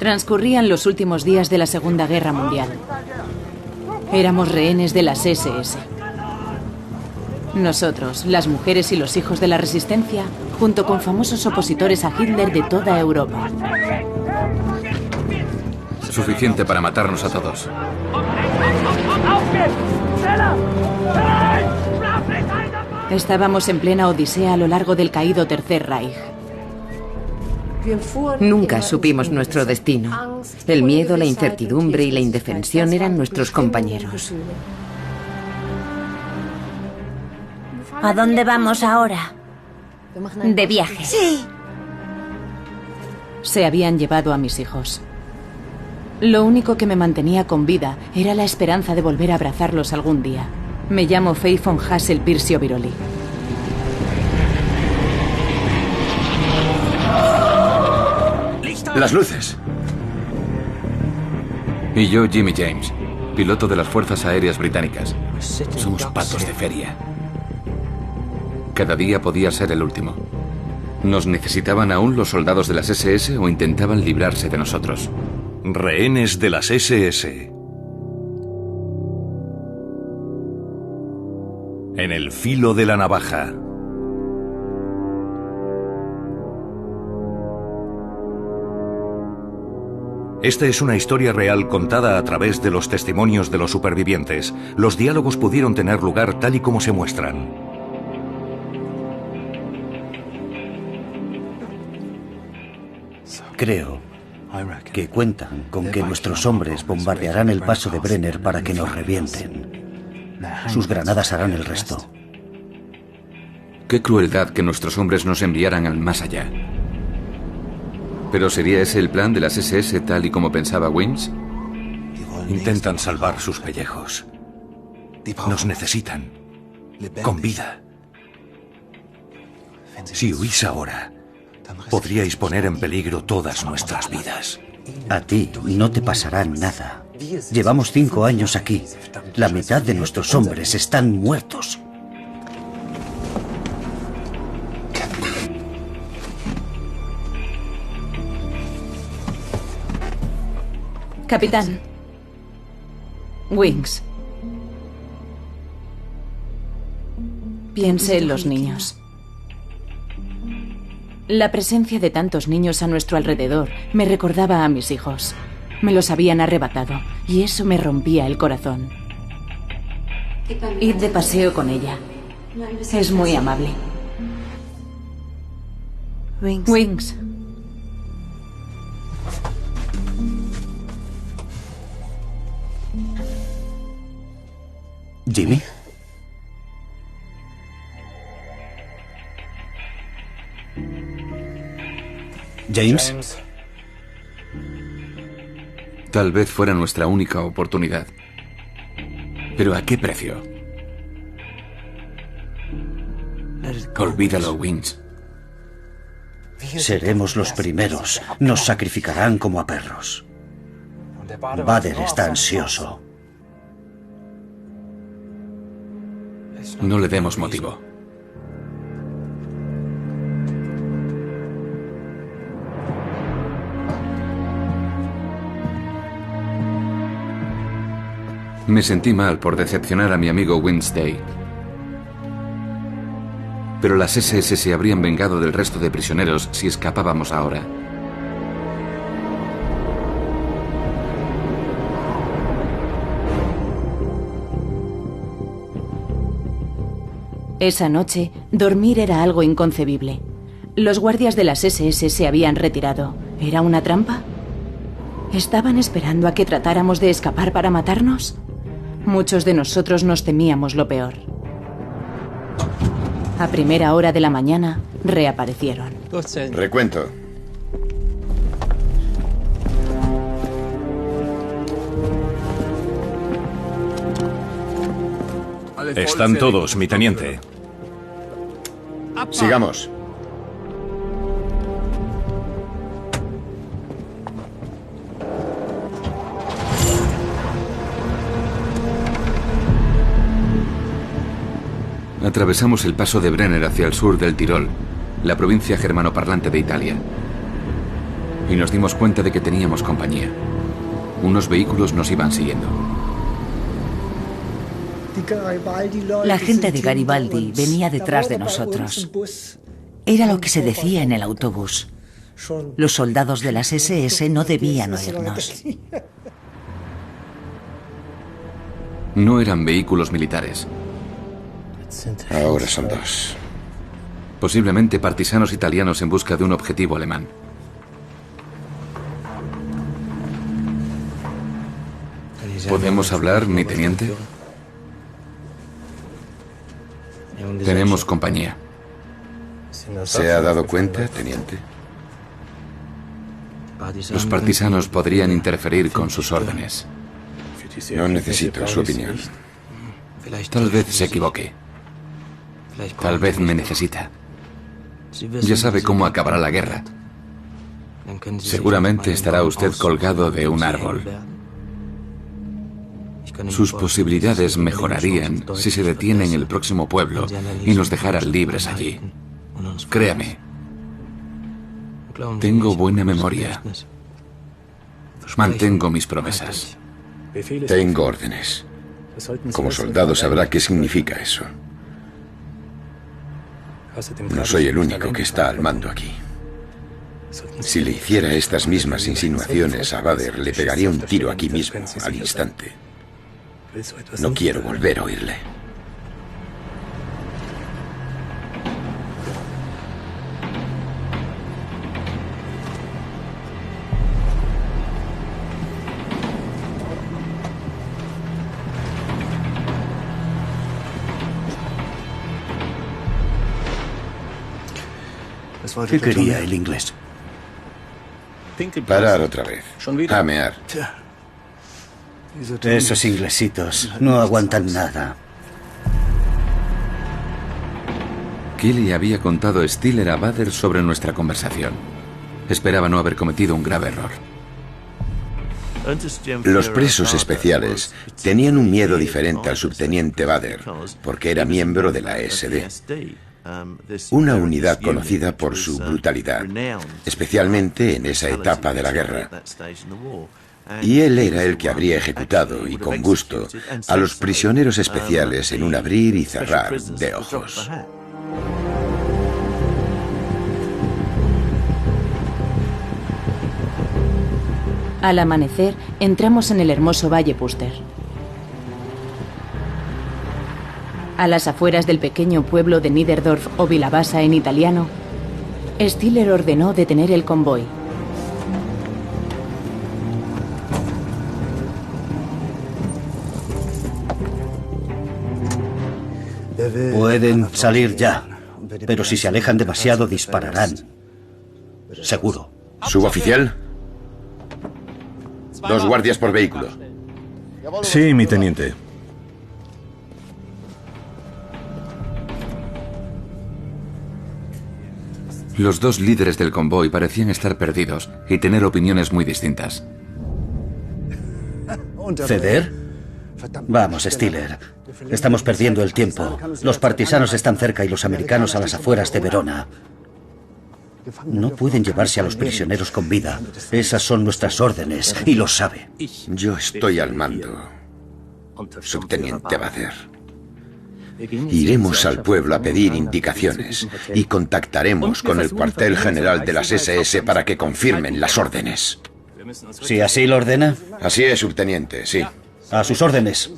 Transcurrían los últimos días de la Segunda Guerra Mundial. Éramos rehenes de las SS. Nosotros, las mujeres y los hijos de la resistencia, junto con famosos opositores a Hitler de toda Europa. Suficiente para matarnos a todos. Estábamos en plena odisea a lo largo del caído Tercer Reich. Nunca supimos nuestro destino. El miedo, la incertidumbre y la indefensión eran nuestros compañeros. ¿A dónde vamos ahora? De viaje. Sí. Se habían llevado a mis hijos. Lo único que me mantenía con vida era la esperanza de volver a abrazarlos algún día. Me llamo Faye von Hassel-Pirsio-Biroli. Las luces. Y yo, Jimmy James, piloto de las Fuerzas Aéreas Británicas. Somos patos de feria. Cada día podía ser el último. ¿Nos necesitaban aún los soldados de las SS o intentaban librarse de nosotros? Rehenes de las SS. En el filo de la navaja. Esta es una historia real contada a través de los testimonios de los supervivientes. Los diálogos pudieron tener lugar tal y como se muestran. Creo que cuentan con que nuestros hombres bombardearán el paso de Brenner para que nos revienten. Sus granadas harán el resto. Qué crueldad que nuestros hombres nos enviaran al más allá. ¿Pero sería ese el plan de las SS tal y como pensaba Wings? Intentan salvar sus pellejos. Nos necesitan. Con vida. Si huís ahora, podríais poner en peligro todas nuestras vidas. A ti no te pasará nada. Llevamos 5 años aquí. La mitad de nuestros hombres están muertos. Capitán. Wings. Piense en los niños. La presencia de tantos niños a nuestro alrededor me recordaba a mis hijos. Me los habían arrebatado y eso me rompía el corazón. Id de paseo con ella. Es muy amable. Wings. ¿Jimmy? ¿James? Tal vez fuera nuestra única oportunidad. ¿Pero a qué precio? Olvídalo, Wings. Seremos los primeros. Nos sacrificarán como a perros. Bader está ansioso. No le demos motivo. Me sentí mal por decepcionar a mi amigo Wednesday. Pero las SS se habrían vengado del resto de prisioneros si escapábamos ahora. Esa noche, dormir era algo inconcebible. Los guardias de las SS se habían retirado. ¿Era una trampa? ¿Estaban esperando a que tratáramos de escapar para matarnos? Muchos de nosotros nos temíamos lo peor. A primera hora de la mañana, reaparecieron. Recuento. Están todos, mi teniente. Sigamos. Atravesamos el paso de Brenner hacia el sur del Tirol, la provincia germanoparlante de Italia. y nos dimos cuenta de que teníamos compañía. Unos vehículos nos iban siguiendo. La gente de Garibaldi venía detrás de nosotros. Era lo que se decía en el autobús. Los soldados de las SS no debían oírnos. No eran vehículos militares. Ahora son dos. Posiblemente partisanos italianos en busca de un objetivo alemán. ¿Podemos hablar, mi teniente? Tenemos compañía. ¿Se ha dado cuenta, teniente? Los partisanos podrían interferir con sus órdenes. No necesito su opinión. Tal vez se equivoque. Tal vez me necesita. Ya sabe cómo acabará la guerra. Seguramente estará usted colgado de un árbol. Sus posibilidades mejorarían si se detiene en el próximo pueblo y nos dejaran libres allí. Créame, tengo buena memoria. Mantengo mis promesas. Tengo órdenes. Como soldado sabrá qué significa eso. No soy el único que está al mando aquí. Si le hiciera estas mismas insinuaciones a Bader, le pegaría un tiro aquí mismo, al instante. No quiero volver a oírle. ¿Qué quería el inglés? Parar otra vez. Amear. Esos inglesitos no aguantan nada. Kelly había contado a Stiller a Bader sobre nuestra conversación. Esperaba no haber cometido un grave error. Los presos especiales tenían un miedo diferente al subteniente Bader, porque era miembro de la SD. Una unidad conocida por su brutalidad, especialmente en esa etapa de la guerra. Y él era el que habría ejecutado, y con gusto, a los prisioneros especiales en un abrir y cerrar de ojos. Al amanecer, entramos en el hermoso Valle Puster. A las afueras del pequeño pueblo de Niederdorf o Vilabasa en italiano, Stiller ordenó detener el convoy. Pueden salir ya, pero si se alejan demasiado dispararán. Seguro. ¿Suboficial? 2 guardias por vehículo. Sí, mi teniente. Los dos líderes del convoy parecían estar perdidos y tener opiniones muy distintas. ¿Ceder? Vamos, Stiller. Estamos perdiendo el tiempo. Los partisanos están cerca y los americanos a las afueras de Verona. No pueden llevarse a los prisioneros con vida. Esas son nuestras órdenes y lo sabe. Yo estoy al mando, subteniente Bader. Iremos al pueblo a pedir indicaciones y contactaremos con el cuartel general de las SS para que confirmen las órdenes. ¿Si así lo ordena? Así es, subteniente, sí. A sus órdenes.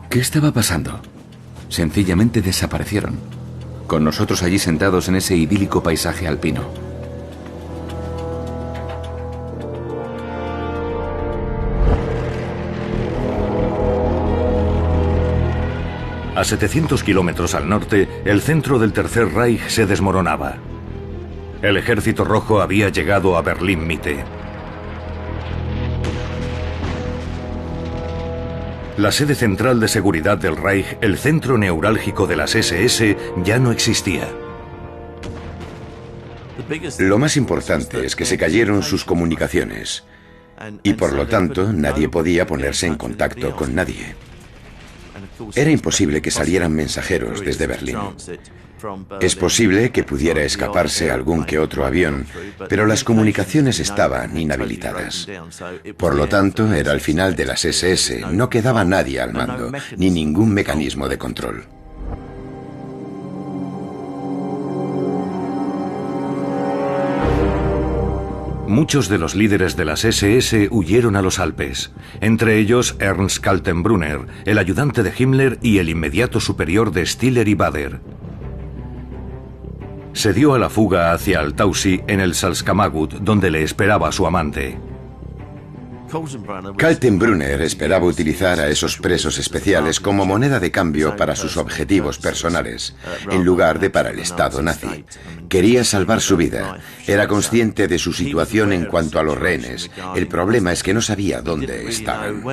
¿Qué estaba pasando? Sencillamente desaparecieron, con nosotros allí sentados en ese idílico paisaje alpino. A 700 kilómetros al norte, el centro del Tercer Reich se desmoronaba. El Ejército Rojo había llegado a Berlín-Mitte. La sede central de seguridad del Reich, el centro neurálgico de las SS, ya no existía. Lo más importante es que se cayeron sus comunicaciones y por lo tanto nadie podía ponerse en contacto con nadie. Era imposible que salieran mensajeros desde Berlín. Es posible que pudiera escaparse algún que otro avión, pero las comunicaciones estaban inhabilitadas. Por lo tanto, era el final de las SS, no quedaba nadie al mando, ni ningún mecanismo de control. Muchos de los líderes de las SS huyeron a los Alpes, entre ellos Ernst Kaltenbrunner, el ayudante de Himmler y el inmediato superior de Stiller y Bader. Se dio a la fuga hacia Altausi en el Salzkammergut, donde le esperaba su amante. Kaltenbrunner esperaba utilizar a esos presos especiales como moneda de cambio para sus objetivos personales, en lugar de para el Estado nazi. Quería salvar su vida. Era consciente de su situación en cuanto a los rehenes. El problema es que no sabía dónde estaban.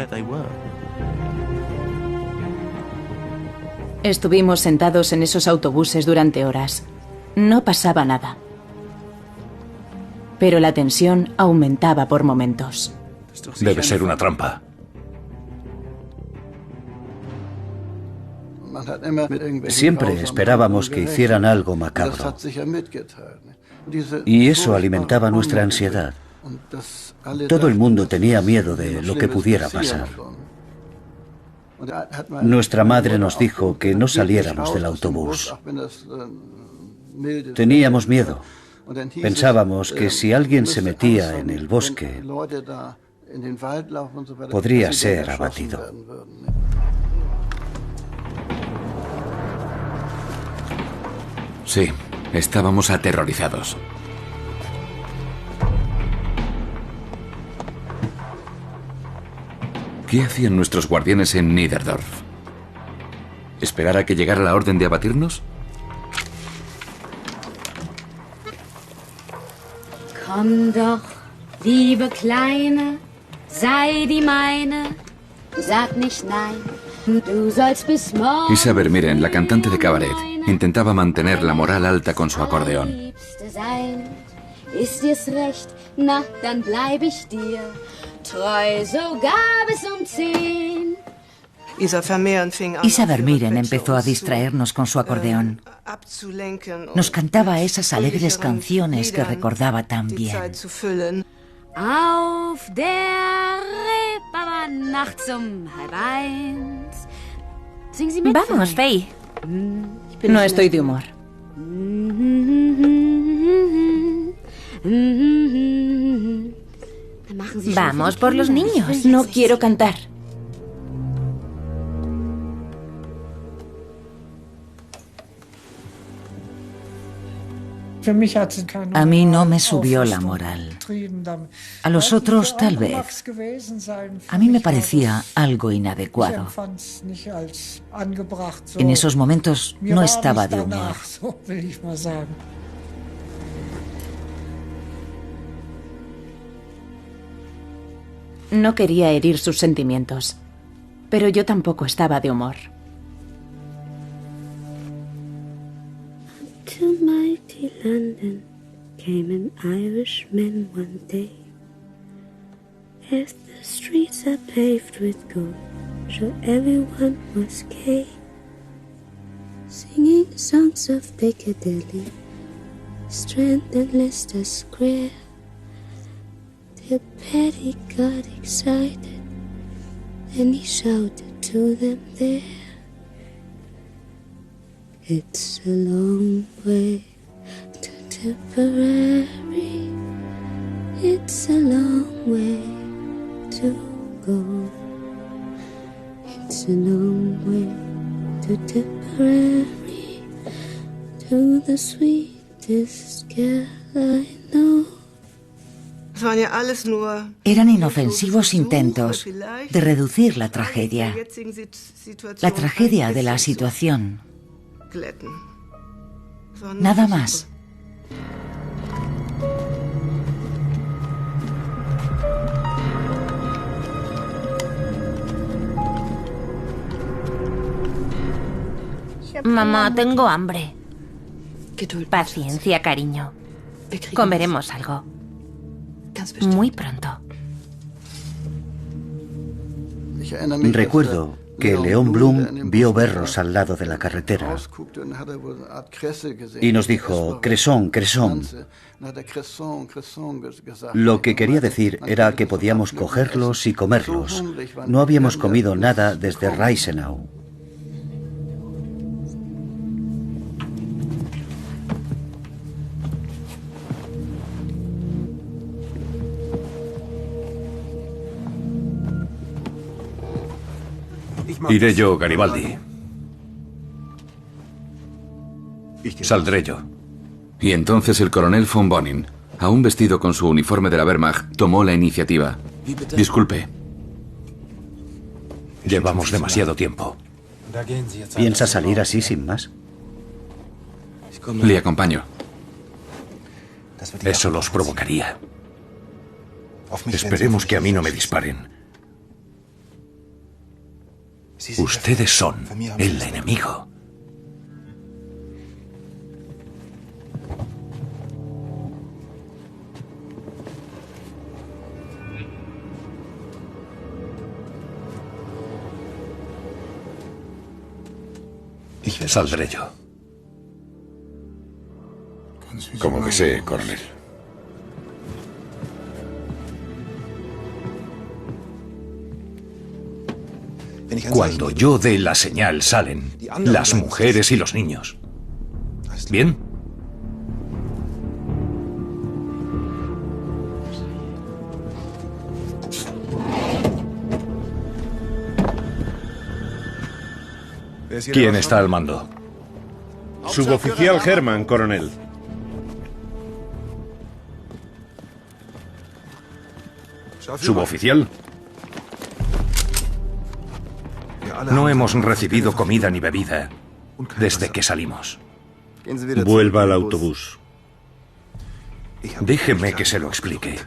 Estuvimos sentados en esos autobuses durante horas. No pasaba nada. Pero la tensión aumentaba por momentos. Debe ser una trampa. Siempre esperábamos que hicieran algo macabro. Y eso alimentaba nuestra ansiedad. Todo el mundo tenía miedo de lo que pudiera pasar. Nuestra madre nos dijo que no saliéramos del autobús. Teníamos miedo. Pensábamos que si alguien se metía en el bosque, podría ser abatido. Sí, estábamos aterrorizados. ¿Qué hacían nuestros guardianes en Niederdorf? ¿Esperar a que llegara la orden de abatirnos? Komm doch, liebe Kleine, sei die meine, sag nicht nein, du sollst bis morgen. Isa Vermeeren, la cantante de cabaret, intentaba mantener la moral alta con su acordeón. Ist dir's recht, na, dann bleib ich dir treu sogar bis 10. Isa Vermeeren empezó a distraernos con su acordeón. Nos cantaba esas alegres canciones que recordaba tan bien. Auf der Reeperbahn nachts um 12:30. Sing Sie mit. Vamos, Faye. No estoy de humor. Vamos por los niños. No quiero cantar. A mí no me subió la moral. A los otros tal vez. A mí me parecía algo inadecuado. En esos momentos no estaba de humor. No quería herir sus sentimientos, pero yo tampoco estaba de humor. To mighty London came an Irishman one day. As the streets are paved with gold, so everyone was gay, singing songs of Piccadilly, Strand and Leicester Square. The Paddy got excited, and he shouted to them there. It's a long way to Tipperary. It's a long way to go. It's a long way to Tipperary, to the sweetest girl I know. Eran inofensivos intentos de reducir la tragedia de la situación. Nada más. Mamá, tengo hambre. Paciencia, cariño. Comeremos algo. Muy pronto. Recuerdo que Leon Blum vio berros al lado de la carretera y nos dijo, Cresson, Cresson. Lo que quería decir era que podíamos cogerlos y comerlos. No habíamos comido nada desde Reisenau. Iré yo, Garibaldi. Saldré yo. Y entonces el coronel von Bonin, aún vestido con su uniforme de la Wehrmacht, tomó la iniciativa. Disculpe. Llevamos demasiado tiempo. ¿Piensa salir así sin más? Le acompaño. Eso los provocaría. Esperemos que a mí no me disparen. Ustedes son el enemigo. Saldré yo. Como que sé, coronel. Cuando yo dé la señal salen las mujeres y los niños. ¿Bien? ¿Quién está al mando? Suboficial Hermann, coronel. ¿Suboficial? No hemos recibido comida ni bebida desde que salimos. Vuelva al autobús. Déjeme que se lo explique.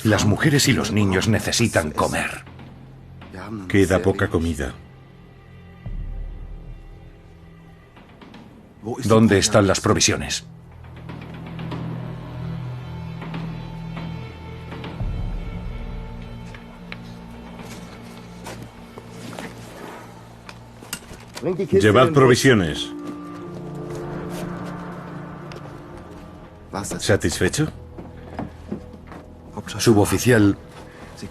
Las mujeres y los niños necesitan comer. Queda poca comida. ¿Dónde están las provisiones? Llevad provisiones. ¿Satisfecho? Suboficial,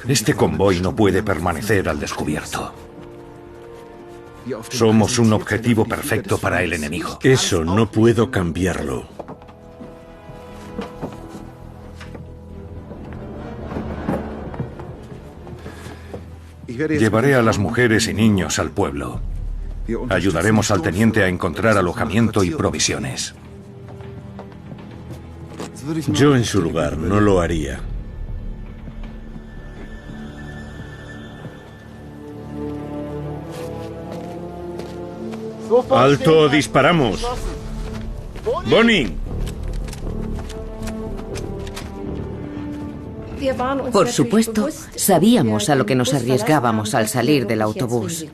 este convoy no puede permanecer al descubierto. Somos un objetivo perfecto para el enemigo. Eso no puedo cambiarlo. Llevaré a las mujeres y niños al pueblo. Ayudaremos al teniente a encontrar alojamiento y provisiones. Yo en su lugar no lo haría. ¡Alto, disparamos! ¡Bonin! Por supuesto, sabíamos a lo que nos arriesgábamos al salir del autobús,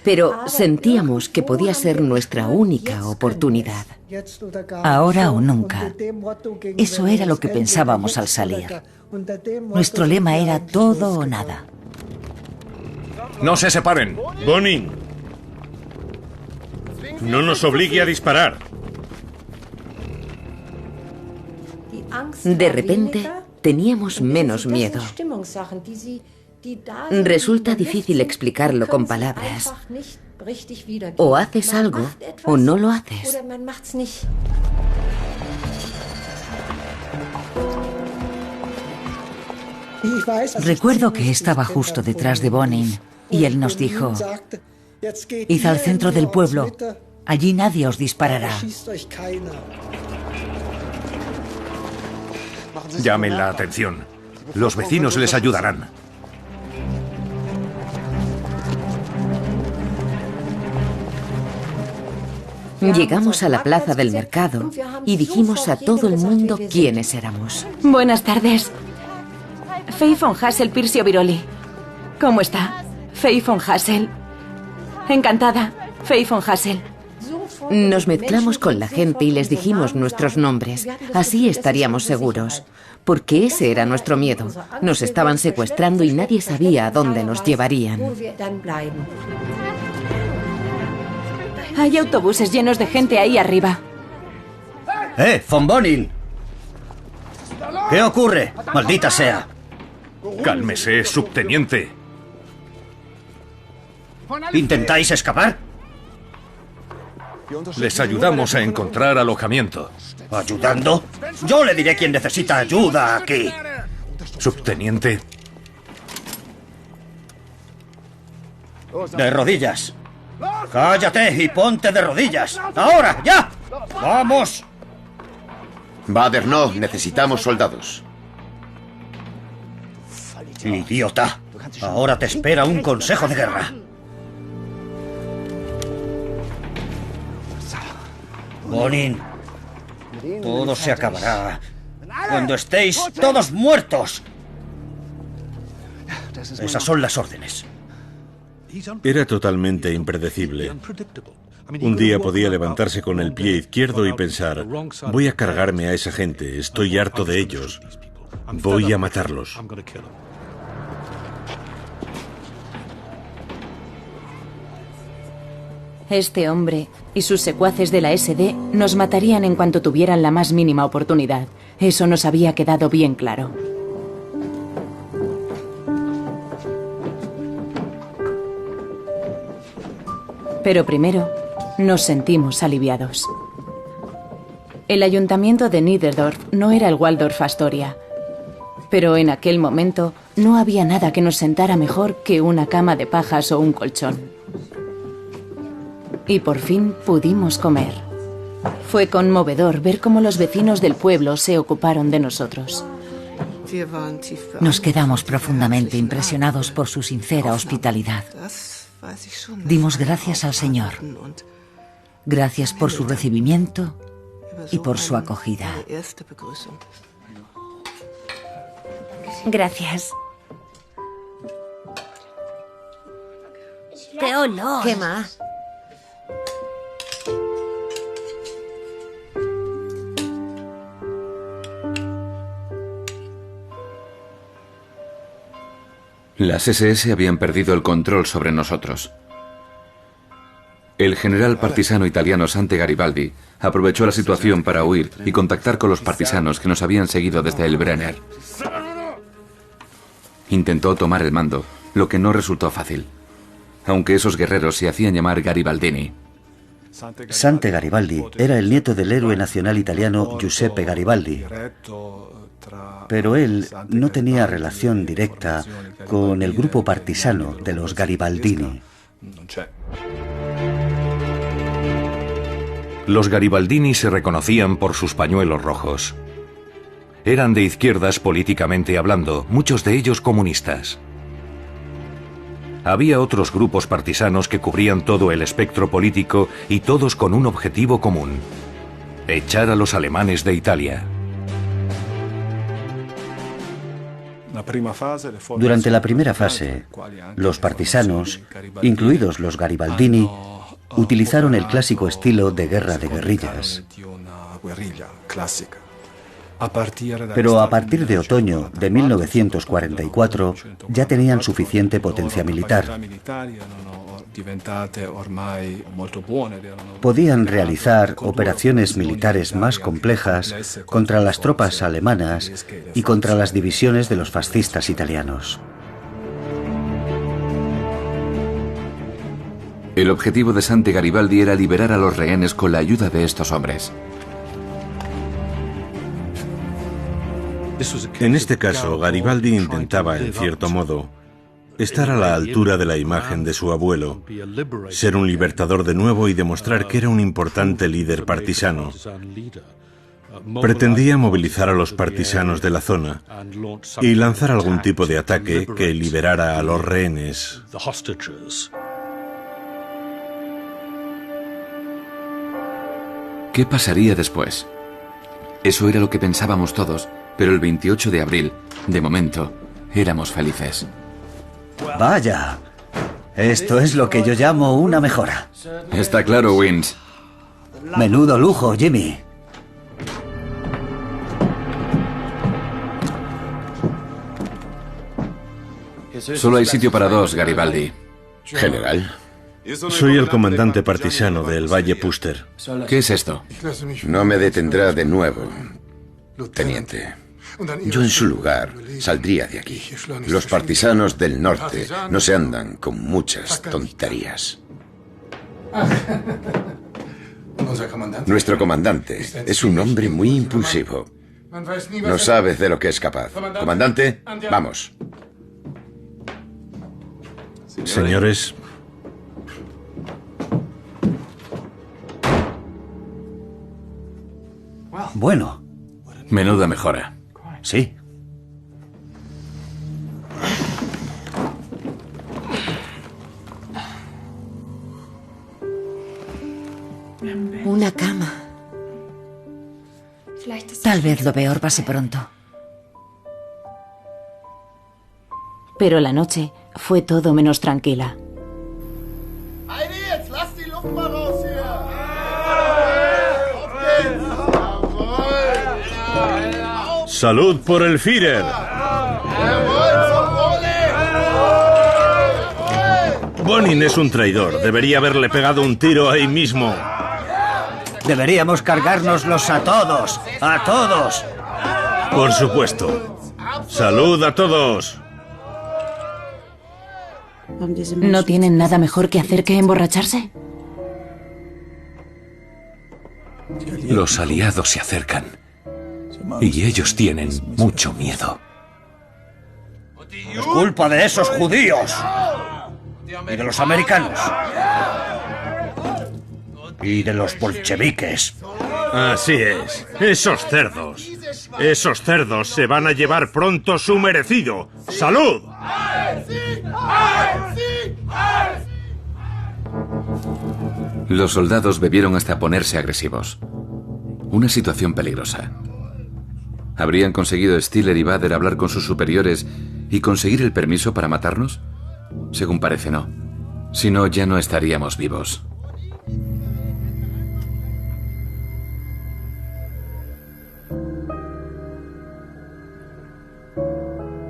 pero sentíamos que podía ser nuestra única oportunidad. Ahora o nunca. Eso era lo que pensábamos al salir. Nuestro lema era todo o nada. ¡No se separen! ¡Bonin! ¡No nos obligue a disparar! De repente, teníamos menos miedo. Resulta difícil explicarlo con palabras. O haces algo o no lo haces. Recuerdo que estaba justo detrás de Bonin y él nos dijo: id al centro del pueblo, allí nadie os disparará. Llamen la atención. Los vecinos les ayudarán. Llegamos a la plaza del mercado y dijimos a todo el mundo quiénes éramos. Buenas tardes. Faye von Hassel Pircio Viroli. ¿Cómo está? Faye von Hassel. Encantada. Faye von Hassel. Nos mezclamos con la gente y les dijimos nuestros nombres. Así estaríamos seguros. Porque ese era nuestro miedo. Nos estaban secuestrando y nadie sabía a dónde nos llevarían. Hay autobuses llenos de gente ahí arriba. Von Bonin! ¿Qué ocurre? ¡Maldita sea! Cálmese, subteniente. ¿Intentáis escapar? Les ayudamos a encontrar alojamiento. ¿Ayudando? Yo le diré quién necesita ayuda aquí. Subteniente. De rodillas. Cállate y ponte de rodillas. ¡Ahora, ya! ¡Vamos! Bader, no. Necesitamos soldados. ¡Idiota! Ahora te espera un consejo de guerra. Bonin, todo se acabará cuando estéis todos muertos. Esas son las órdenes. Era totalmente impredecible. Un día podía levantarse con el pie izquierdo y pensar, voy a cargarme a esa gente, estoy harto de ellos, voy a matarlos. Este hombre y sus secuaces de la SD nos matarían en cuanto tuvieran la más mínima oportunidad. Eso nos había quedado bien claro. Pero primero nos sentimos aliviados. El ayuntamiento de Niederdorf no era el Waldorf Astoria, pero en aquel momento no había nada que nos sentara mejor que una cama de pajas o un colchón. Y por fin pudimos comer. Fue conmovedor ver cómo los vecinos del pueblo se ocuparon de nosotros. Nos quedamos profundamente impresionados por su sincera hospitalidad. Dimos gracias al Señor. Gracias por su recibimiento y por su acogida. Gracias. ¡Qué olor! ¿Qué más? Las SS habían perdido el control sobre nosotros. El general partisano italiano Sante Garibaldi aprovechó la situación para huir y contactar con los partisanos que nos habían seguido desde el Brenner. Intentó tomar el mando, lo que no resultó fácil, aunque esos guerreros se hacían llamar Garibaldini. Sante Garibaldi era el nieto del héroe nacional italiano Giuseppe Garibaldi, pero él no tenía relación directa con el grupo partisano de los Garibaldini. Los Garibaldini se reconocían por sus pañuelos rojos. Eran de izquierdas políticamente hablando, muchos de ellos comunistas. Había otros grupos partisanos que cubrían todo el espectro político y todos con un objetivo común: echar a los alemanes de Italia. Durante la primera fase, los partisanos, incluidos los Garibaldini, utilizaron el clásico estilo de guerra de guerrillas. Pero a partir de otoño de 1944 ya tenían suficiente potencia militar. Podían realizar operaciones militares más complejas contra las tropas alemanas y contra las divisiones de los fascistas italianos. El objetivo de Sante Garibaldi era liberar a los rehenes con la ayuda de estos hombres. En este caso, Garibaldi intentaba, en cierto modo, estar a la altura de la imagen de su abuelo, ser un libertador de nuevo y demostrar que era un importante líder partisano. Pretendía movilizar a los partisanos de la zona y lanzar algún tipo de ataque que liberara a los rehenes. ¿Qué pasaría después? Eso era lo que pensábamos todos, pero el 28 de abril, de momento, éramos felices. Vaya, esto es lo que yo llamo una mejora. Está claro, Wins. Menudo lujo, Jimmy. Solo hay sitio para dos, Garibaldi. General, Soy el comandante partisano del Valle Puster. ¿Qué es esto? no me detendrá de nuevo, teniente. Yo en su lugar saldría de aquí. Los partisanos del norte no se andan con muchas tonterías. Nuestro comandante es un hombre muy impulsivo. No sabes de lo que es capaz. Comandante, vamos. Señores, Bueno, Menuda mejora. sí. Una cama. Tal vez lo peor pase pronto. Pero la noche fue todo menos tranquila. ¡salud por el Führer! Bonin es un traidor. Debería haberle pegado un tiro ahí mismo. Deberíamos cargárnoslos a todos. ¡A todos! Por supuesto. ¡Salud a todos! ¿No tienen nada mejor que hacer que emborracharse? Los aliados se acercan. Y ellos tienen mucho miedo. Es culpa de esos judíos. Y de los americanos. Y de los bolcheviques. Así es. Esos cerdos. Esos cerdos se van a llevar pronto su merecido. ¡Salud! Los soldados bebieron hasta ponerse agresivos. Una situación peligrosa. ¿Habrían conseguido Stiller y Bader hablar con sus superiores y conseguir el permiso para matarnos? Según parece, no. Si no, ya no estaríamos vivos.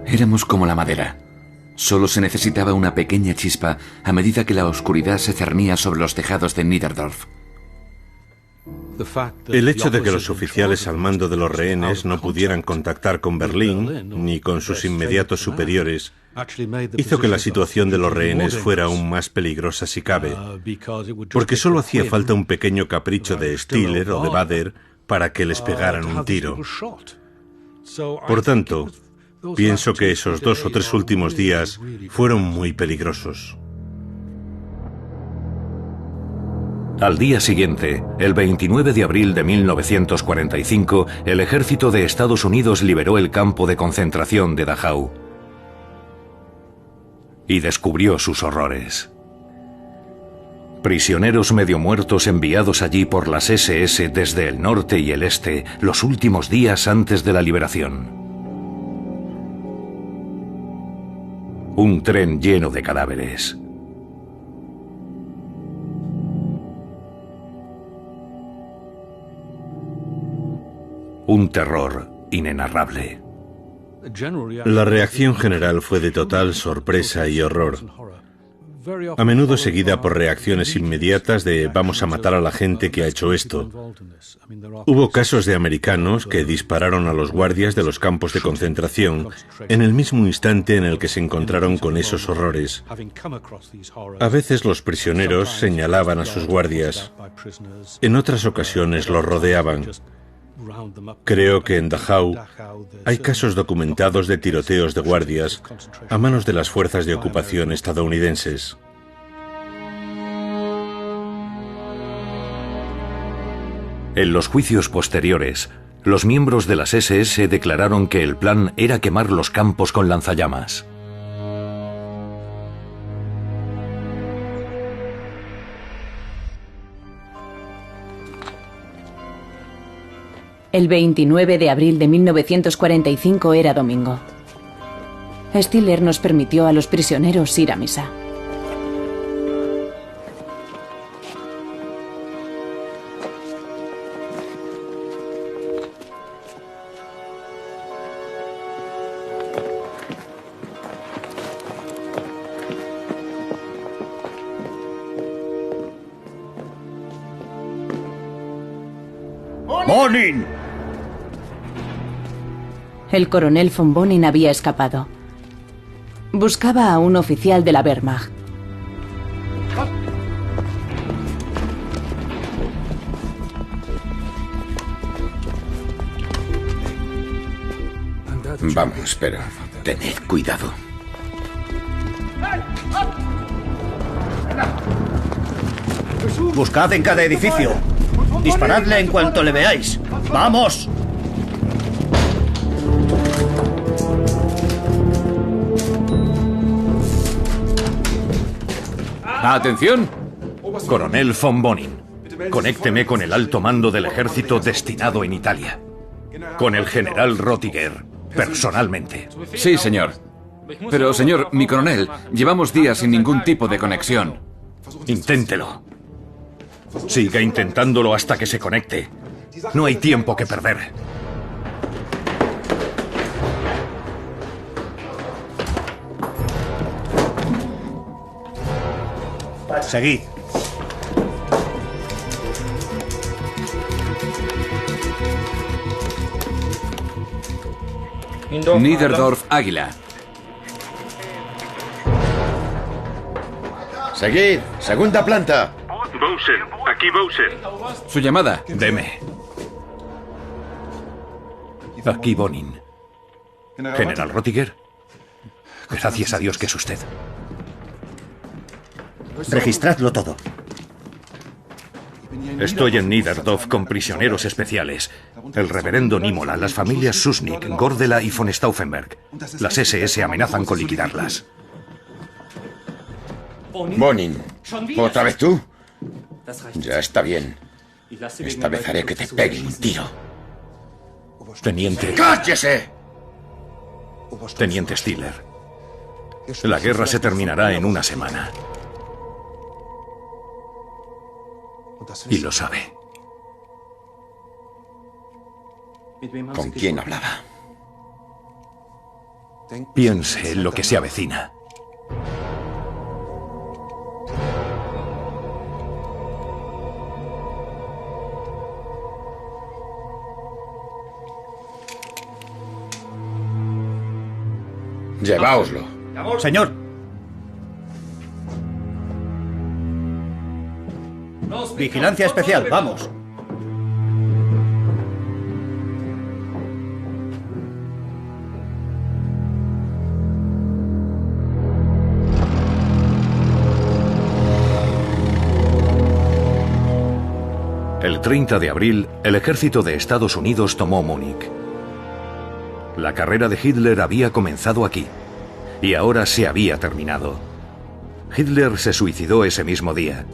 Éramos como la madera. Solo se necesitaba una pequeña chispa a medida que la oscuridad se cernía sobre los tejados de Niederdorf. El hecho de que los oficiales al mando de los rehenes no pudieran contactar con Berlín ni con sus inmediatos superiores hizo que la situación de los rehenes fuera aún más peligrosa si cabe, porque solo hacía falta un pequeño capricho de Stiller o de Bader para que les pegaran un tiro. Por tanto, pienso que esos 2 o 3 últimos días fueron muy peligrosos. Al día siguiente, el 29 de abril de 1945, el ejército de Estados Unidos liberó el campo de concentración de Dachau y descubrió sus horrores. Prisioneros medio muertos enviados allí por las SS desde el norte y el este los últimos días antes de la liberación. Un tren lleno de cadáveres. Un terror inenarrable. La reacción general fue de total sorpresa y horror, a menudo seguida por reacciones inmediatas de vamos a matar a la gente que ha hecho esto. Hubo casos de americanos que dispararon a los guardias de los campos de concentración en el mismo instante en el que se encontraron con esos horrores. A veces los prisioneros señalaban a sus guardias, en otras ocasiones los rodeaban. Creo que en Dachau hay casos documentados de tiroteos de guardias a manos de las fuerzas de ocupación estadounidenses. En los juicios posteriores, los miembros de las SS declararon que el plan era quemar los campos con lanzallamas. El 29 de abril de 1945 era domingo. Stiller nos permitió a los prisioneros ir a misa. ¡Bonin! El coronel von Bonin había escapado. Buscaba a un oficial de la Wehrmacht. Vamos, pero tened cuidado. Buscad en cada edificio. Disparadle en cuanto le veáis. ¡Vamos! ¡Atención! Coronel von Bonin, conécteme con el alto mando del ejército destinado en Italia. Con el general Rottiger, personalmente. Sí, señor. Pero, señor, mi coronel, llevamos días sin ningún tipo de conexión. Inténtelo. Siga intentándolo hasta que se conecte. No hay tiempo que perder. Seguid. Niederdorf Águila. Seguid, segunda planta. Bowser, aquí Bowser. Su llamada. Deme. Aquí Bonin. General Rottiger. Gracias a Dios que es usted. Registradlo todo. Estoy en Niederdorf con prisioneros especiales. El reverendo Nímola, las familias Susnik, Gordela y von Stauffenberg. Las SS amenazan con liquidarlas. Bonin, ¿otra vez tú? Ya está bien. Esta vez haré que te pegue un tiro. Teniente... ¡Cállese! Teniente Stiller. La guerra se terminará en una semana. Y lo sabe. ¿Con quién hablaba? Piense en lo que se avecina. Lleváoslo. Señor. Vigilancia especial, vamos. El 30 de abril, el ejército de Estados Unidos tomó Múnich. La carrera de Hitler había comenzado aquí, y ahora se había terminado. Hitler se suicidó ese mismo día.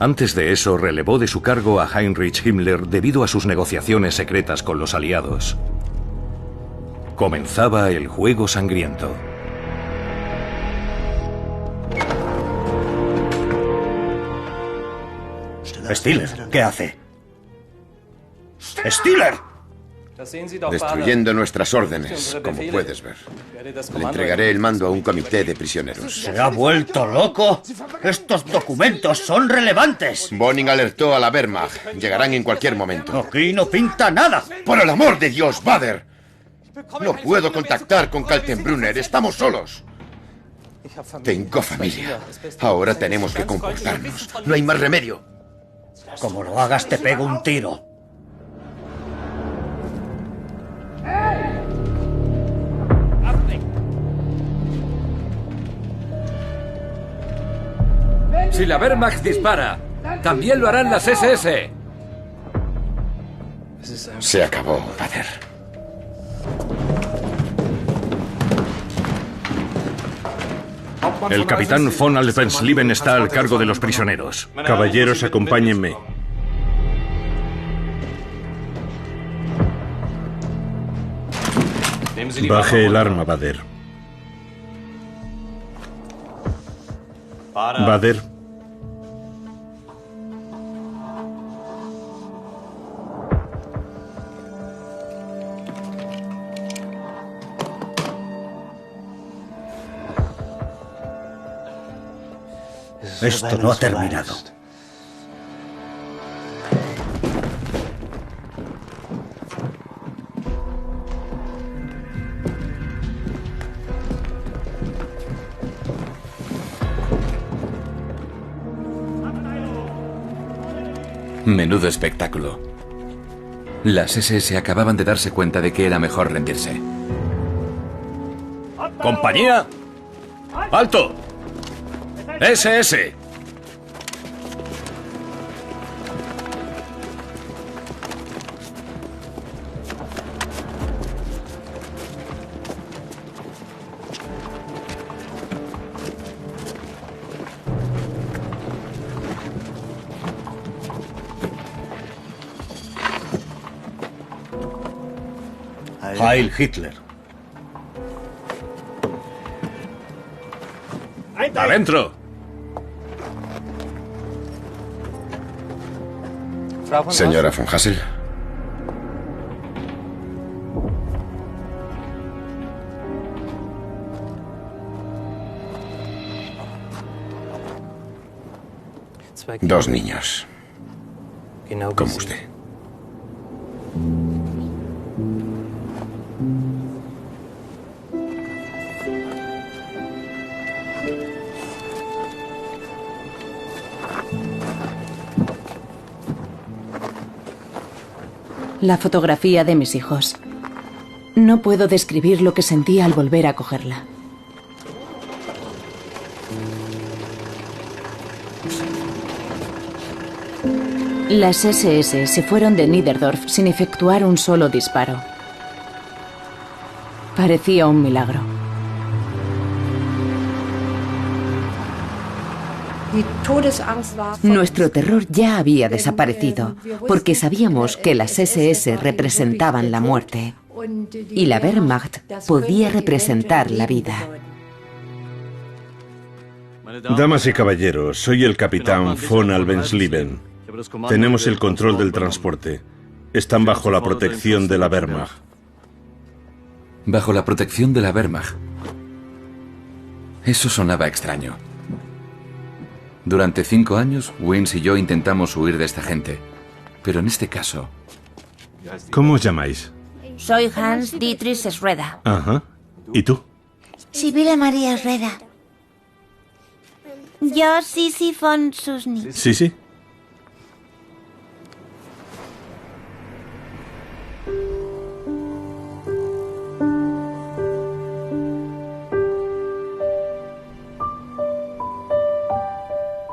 Antes de eso, relevó de su cargo a Heinrich Himmler debido a sus negociaciones secretas con los aliados. Comenzaba el juego sangriento. Stiller, ¿qué hace? ¡Stiller! Destruyendo nuestras órdenes, como puedes ver. Le entregaré el mando a un comité de prisioneros. ¿Se ha vuelto loco? Estos documentos son relevantes. Bonin alertó a la Wehrmacht. Llegarán en cualquier momento. Aquí no pinta nada. ¡Por el amor de Dios, Bader! No puedo contactar con Kaltenbrunner. Estamos solos. Tengo familia. Ahora tenemos que comportarnos. No hay más remedio. Como lo hagas, te pego un tiro. Si la Wehrmacht dispara, también lo harán las SS. Se acabó, Bader. El capitán von Alpensleben está al cargo de los prisioneros. Caballeros, acompáñenme. Baje el arma, Bader. Bader. Esto no ha terminado. Menudo espectáculo. Las SS acababan de darse cuenta de que era mejor rendirse. ¡Compañía! ¡Alto! SS. Heil Hitler. ¡Adentro! Señora von Hassel. Dos niños. Como usted. La fotografía de mis hijos. No puedo describir lo que sentía al volver a cogerla. Las SS se fueron de Niederdorf sin efectuar un solo disparo. Parecía un milagro. Nuestro terror ya había desaparecido, porque sabíamos que las SS representaban la muerte y la Wehrmacht podía representar la vida. Damas y caballeros, soy el capitán von Alvensleben. Tenemos el control del transporte. Están bajo la protección de la Wehrmacht. Bajo la protección de la Wehrmacht. Eso sonaba extraño. Durante 5 años, Wins y yo intentamos huir de esta gente. Pero en este caso... ¿Cómo os llamáis? Soy Hans Dietrich Schröder. Ajá. ¿Y tú? Sibylle María Schröder. Yo, Sisi von Susny. Sí.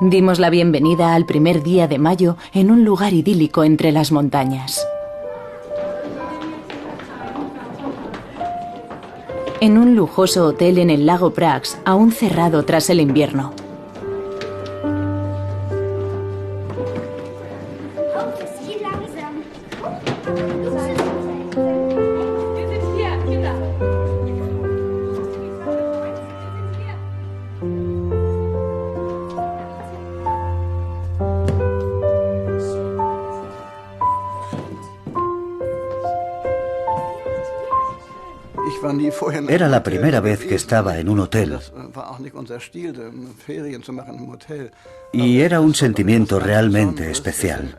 Dimos la bienvenida al primer día de mayo en un lugar idílico entre las montañas. En un lujoso hotel en el lago Prax, aún cerrado tras el invierno. Era la primera vez que estaba en un hotel. Y era un sentimiento realmente especial.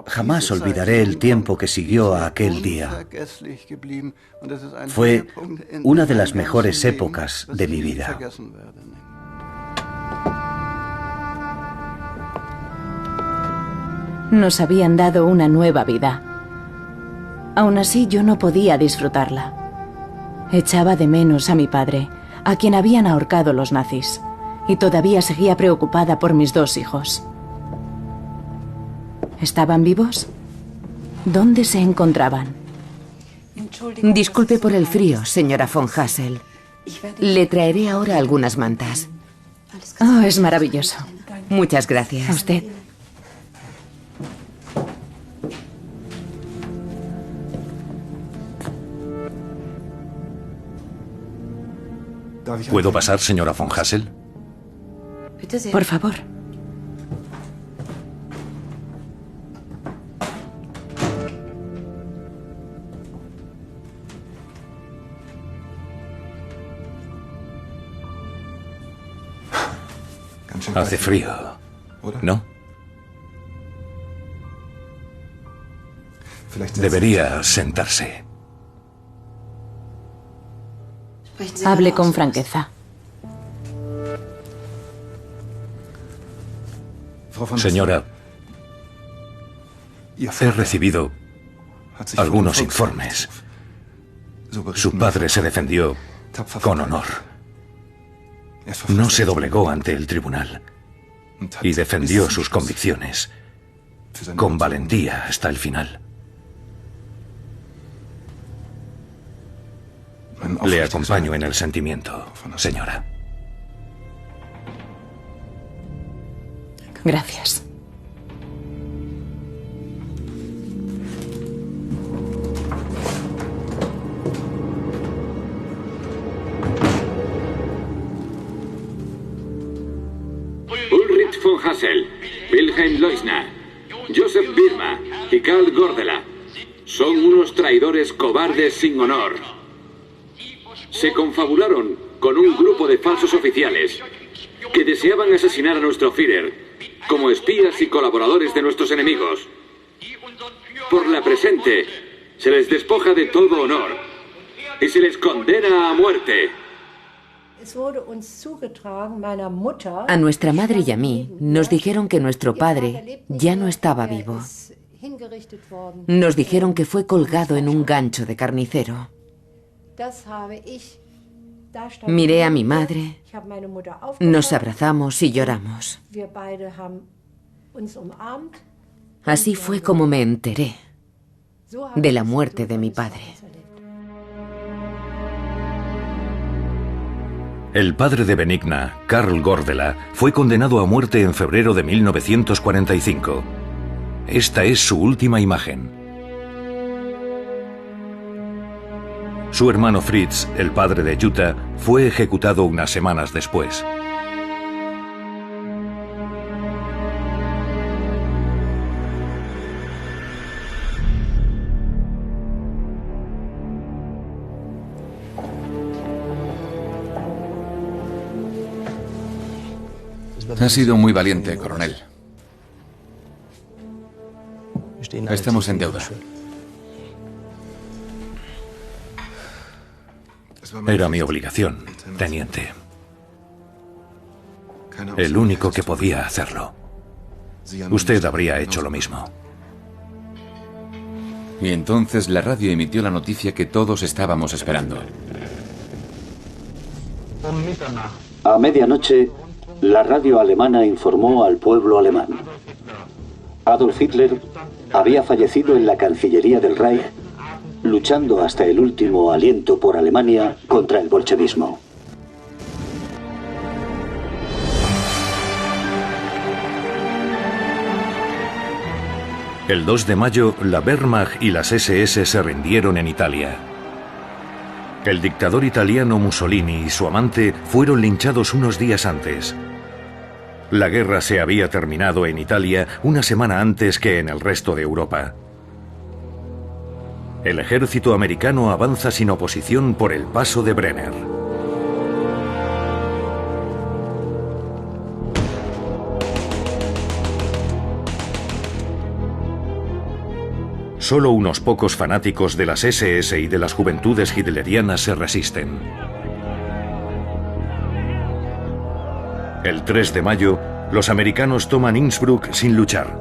Jamás olvidaré el tiempo que siguió a aquel día. Fue una de las mejores épocas de mi vida. Nos habían dado una nueva vida. Aún así, yo no podía disfrutarla. Echaba de menos a mi padre, a quien habían ahorcado los nazis, y todavía seguía preocupada por mis 2 hijos. ¿Estaban vivos? ¿Dónde se encontraban? Disculpe por el frío, señora von Hassel. Le traeré ahora algunas mantas. Oh, es maravilloso. Muchas gracias. A usted. ¿Puedo pasar, señora von Hassel? Por favor. Hace frío, ¿no? Debería sentarse. Hable con franqueza. Señora, He recibido algunos informes. Su padre se defendió con honor. No se doblegó ante el tribunal y defendió sus convicciones con valentía hasta el final. Le acompaño en el sentimiento, señora. Gracias. Ulrich von Hassel, Wilhelm Leusner, Joseph Birma y Karl Gordela son unos traidores cobardes sin honor. Se confabularon con un grupo de falsos oficiales que deseaban asesinar a nuestro Führer como espías y colaboradores de nuestros enemigos. Por la presente, se les despoja de todo honor y se les condena a muerte. A nuestra madre y a mí nos dijeron que nuestro padre ya no estaba vivo. Nos dijeron que fue colgado en un gancho de carnicero. Miré a mi madre, nos abrazamos y lloramos. Así fue como me enteré de la muerte de mi padre. El padre de Benigna, Karl Gordela, fue condenado a muerte en febrero de 1945. Esta es su última imagen. Su hermano Fritz, el padre de Jutta, fue ejecutado unas semanas después. Ha sido muy valiente, coronel. Estamos en deuda. Era mi obligación, teniente. El único que podía hacerlo. Usted habría hecho lo mismo. Y entonces la radio emitió la noticia que todos estábamos esperando. A medianoche, la radio alemana informó al pueblo alemán. Adolf Hitler había fallecido en la Cancillería del Reich, luchando hasta el último aliento por Alemania contra el bolchevismo. El 2 de mayo, la Wehrmacht y las SS se rindieron en Italia. El dictador italiano Mussolini y su amante fueron linchados unos días antes. La guerra se había terminado en Italia una semana antes que en el resto de Europa. El ejército americano avanza sin oposición por el paso de Brenner. Solo unos pocos fanáticos de las SS y de las juventudes hitlerianas se resisten. El 3 de mayo, los americanos toman Innsbruck sin luchar.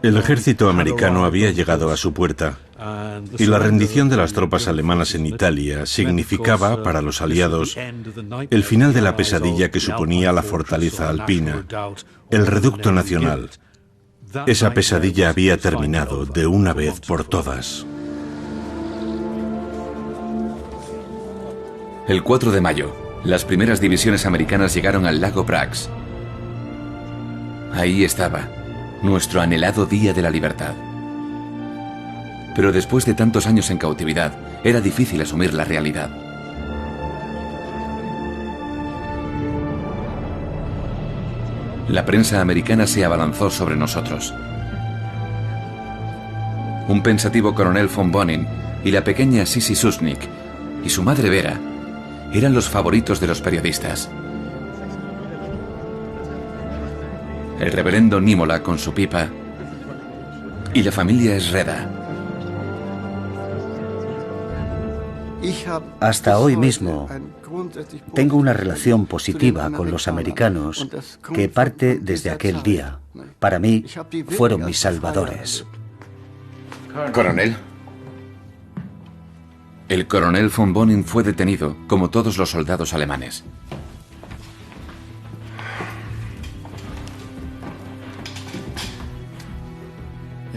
El ejército americano había llegado a su puerta y la rendición de las tropas alemanas en Italia significaba para los aliados el final de la pesadilla que suponía la fortaleza alpina, el reducto nacional. Esa pesadilla había terminado de una vez por todas. El 4 de mayo, las primeras divisiones americanas llegaron al lago Prax. Ahí estaba, nuestro anhelado Día de la Libertad. Pero después de tantos años en cautividad, era difícil asumir la realidad. La prensa americana se abalanzó sobre nosotros. Un pensativo coronel von Bonin y la pequeña Sissy Susnik y su madre Vera eran los favoritos de los periodistas. El reverendo Nímola con su pipa y la familia Sreda. Hasta hoy mismo tengo una relación positiva con los americanos que parte desde aquel día. Para mí, fueron mis salvadores. Coronel. El coronel von Bonin fue detenido, como todos los soldados alemanes.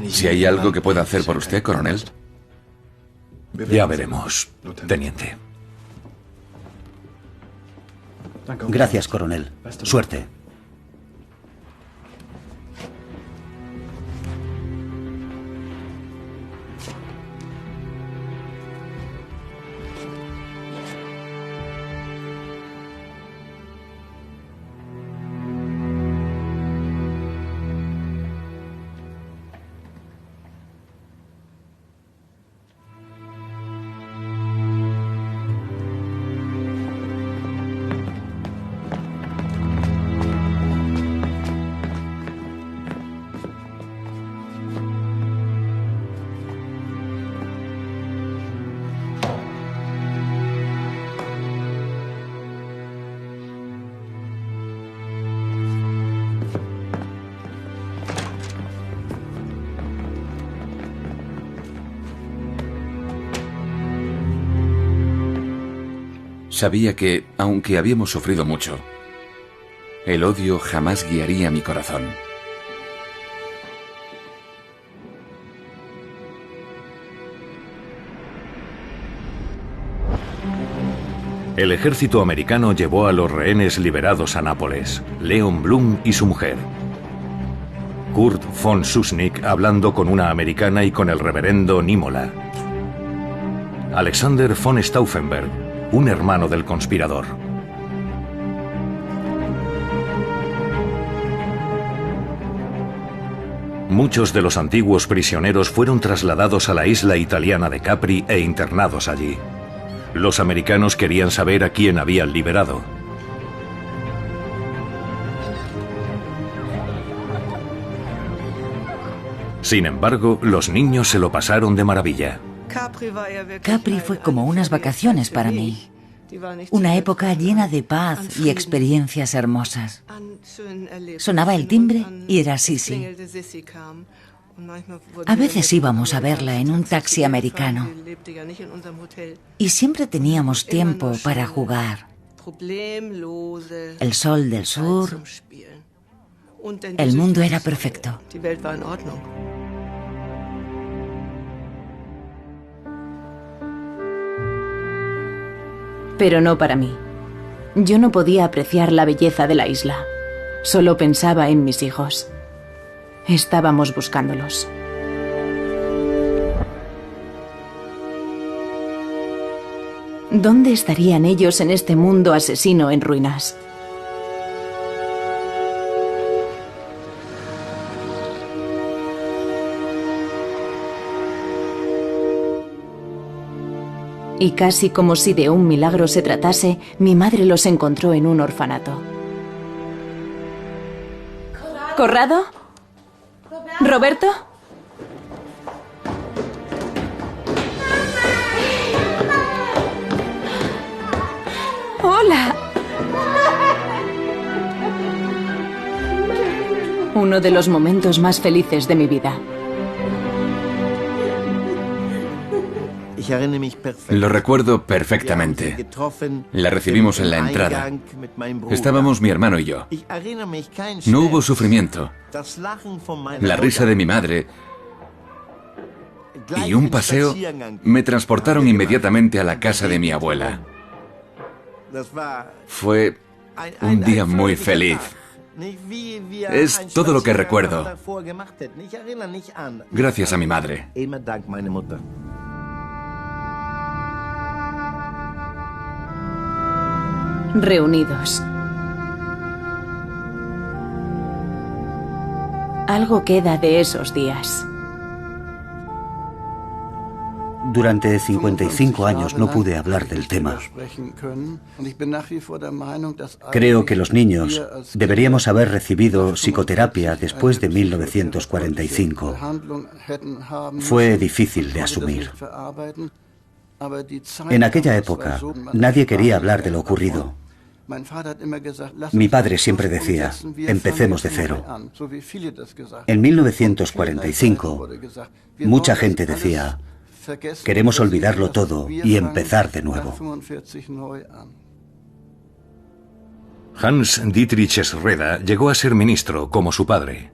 Si hay algo que pueda hacer por usted, coronel. Ya veremos, teniente. Gracias, coronel. Suerte. Sabía que, aunque habíamos sufrido mucho, el odio jamás guiaría mi corazón. El ejército americano llevó a los rehenes liberados a Nápoles, Leon Blum y su mujer. Kurt von Susnik hablando con una americana y con el reverendo Nímola. Alexander von Stauffenberg, un hermano del conspirador. Muchos de los antiguos prisioneros fueron trasladados a la isla italiana de Capri e internados allí. Los americanos querían saber a quién habían liberado. Sin embargo, los niños se lo pasaron de maravilla. Capri fue como unas vacaciones para mí. Una época llena de paz y experiencias hermosas. Sonaba el timbre y era Sisi. A veces íbamos a verla en un taxi americano. Y siempre teníamos tiempo para jugar. El sol del sur. El mundo era perfecto. Pero no para mí. Yo no podía apreciar la belleza de la isla. Solo pensaba en mis hijos. Estábamos buscándolos. ¿Dónde estarían ellos en este mundo asesino en ruinas? Y casi como si de un milagro se tratase, mi madre los encontró en un orfanato. ¿Corrado? ¿Roberto? ¡Hola! Uno de los momentos más felices de mi vida. Lo recuerdo perfectamente. La recibimos en la entrada. Estábamos mi hermano y yo. No hubo sufrimiento. La risa de mi madre y un paseo me transportaron inmediatamente a la casa de mi abuela. Fue un día muy feliz. Es todo lo que recuerdo. Gracias a mi madre. Reunidos. Algo queda de esos días. Durante 55 años no pude hablar del tema. Creo que los niños deberíamos haber recibido psicoterapia después de 1945. Fue difícil de asumir. En aquella época, nadie quería hablar de lo ocurrido. Mi padre siempre decía, empecemos de cero. En 1945, mucha gente decía, queremos olvidarlo todo y empezar de nuevo. Hans Dietrich Schröder llegó a ser ministro como su padre.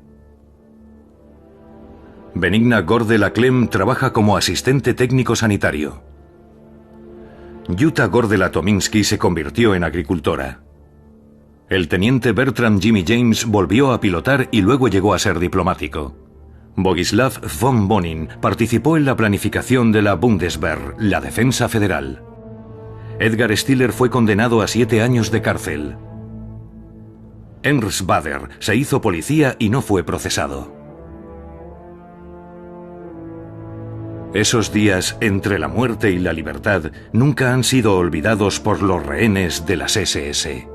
Benigna Gordela Clem trabaja como asistente técnico sanitario. Jutta Gordela Tominsky se convirtió en agricultora. El teniente Bertram Jimmy James volvió a pilotar y luego llegó a ser diplomático. Bogislav von Bonin participó en la planificación de la Bundeswehr, la defensa federal. Edgar Stiller fue condenado a 7 años de cárcel. Ernst Bader se hizo policía y no fue procesado. Esos días entre la muerte y la libertad nunca han sido olvidados por los rehenes de las SS.